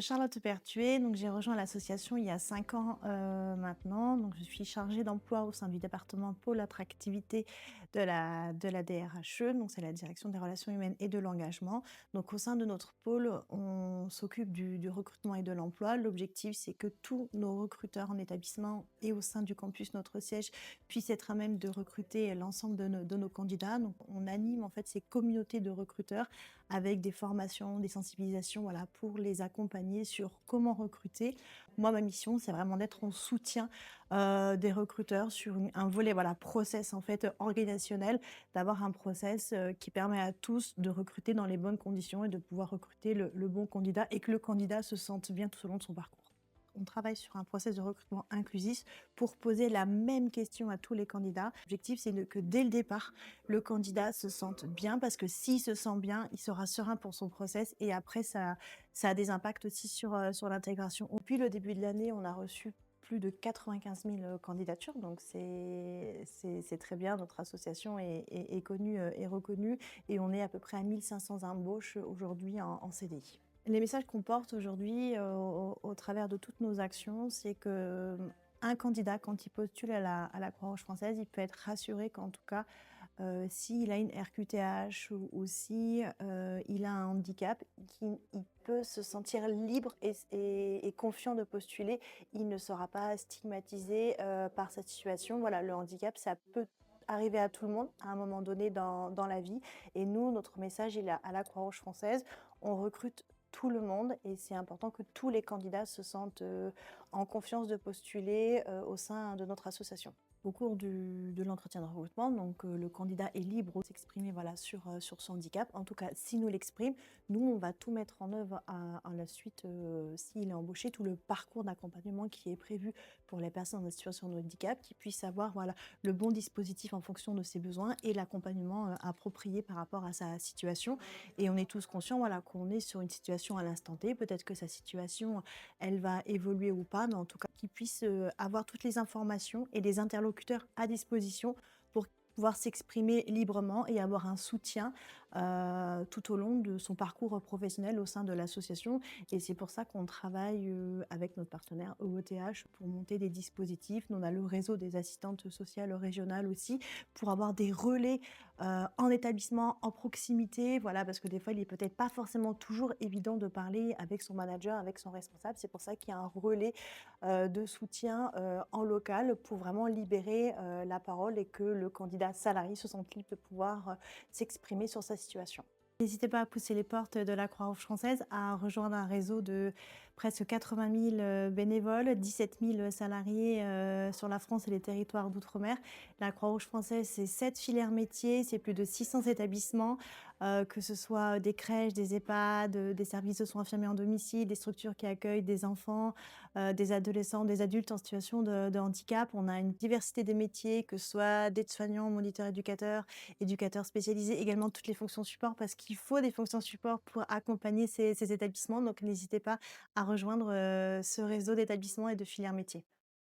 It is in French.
Charlotte Pertuis, donc j'ai rejoint l'association il y a 5 ans, maintenant. Donc je suis chargée d'emploi au sein du département pôle attractivité de la DRHE, donc c'est la direction des relations humaines et de l'engagement. Donc au sein de notre pôle, on s'occupe du recrutement et de l'emploi. L'objectif, c'est que tous nos recruteurs en établissement et au sein du campus, notre siège, puissent être à même de recruter l'ensemble de nos candidats. Donc on anime en fait ces communautés de recruteurs avec des formations, des sensibilisations, voilà, pour les accompagner sur comment recruter. Moi, ma mission, c'est vraiment d'être en soutien des recruteurs sur un volet, voilà, process en fait organisationnel, d'avoir un process qui permet à tous de recruter dans les bonnes conditions et de pouvoir recruter le bon candidat et que le candidat se sente bien tout au long de son parcours. On travaille sur un process de recrutement inclusif pour poser la même question à tous les candidats. L'objectif, c'est que dès le départ, le candidat se sente bien parce que s'il se sent bien, il sera serein pour son process et après, ça a des impacts aussi sur l'intégration. Depuis le début de l'année, on a reçu plus de 95 000 candidatures, donc c'est très bien. Notre association est connue et reconnue et on est à peu près à 1500 embauches aujourd'hui en CDI. Les messages qu'on porte aujourd'hui au travers de toutes nos actions, c'est que un candidat, quand il postule à la Croix-Rouge française, il peut être rassuré qu'en tout cas, s'il a une RQTH ou si il a un handicap, il peut se sentir libre et confiant de postuler. Il ne sera pas stigmatisé par cette situation. Voilà, le handicap, ça peut arriver à tout le monde à un moment donné dans la vie. Et nous, notre message, il est à la Croix-Rouge française. On recrute tout le monde et c'est important que tous les candidats se sentent en confiance de postuler au sein de notre association. Au cours de l'entretien de recrutement, donc le candidat est libre de s'exprimer, voilà, sur son handicap. En tout cas, s'il nous l'exprime, nous, on va tout mettre en œuvre à la suite, s'il est embauché, tout le parcours d'accompagnement qui est prévu pour les personnes en situation de handicap, qui puissent avoir, voilà, le bon dispositif en fonction de ses besoins et l'accompagnement approprié par rapport à sa situation. Et on est tous conscients, voilà, qu'on est sur une situation à l'instant T. Peut-être que sa situation, elle va évoluer ou pas, mais en tout cas, qu'il puisse avoir toutes les informations et les interlocuteurs à disposition pour pouvoir s'exprimer librement et avoir un soutien tout au long de son parcours professionnel au sein de l'association. Et c'est pour ça qu'on travaille avec notre partenaire EOTH pour monter des dispositifs. Nous, on a le réseau des assistantes sociales régionales aussi pour avoir des relais en établissement, en proximité, voilà, parce que des fois, il est peut-être pas forcément toujours évident de parler avec son manager, avec son responsable. C'est pour ça qu'il y a un relais de soutien en local pour vraiment libérer la parole et que le candidat salarié se sente libre de pouvoir s'exprimer sur sa situation. N'hésitez pas à pousser les portes de la Croix-Rouge française, à rejoindre un réseau de presque 80 000 bénévoles, 17 000 salariés sur la France et les territoires d'outre-mer. La Croix-Rouge française, c'est 7 filières métiers, c'est plus de 600 établissements, que ce soit des crèches, des EHPAD, des services de soins infirmiers en domicile, des structures qui accueillent des enfants, des adolescents, des adultes en situation de handicap. On a une diversité des métiers, que ce soit d'aide-soignants, moniteurs éducateurs, éducateurs spécialisés, également toutes les fonctions support, parce qu'il faut des fonctions support pour accompagner ces établissements. Donc n'hésitez pas à rejoindre ce réseau d'établissements et de filières métiers.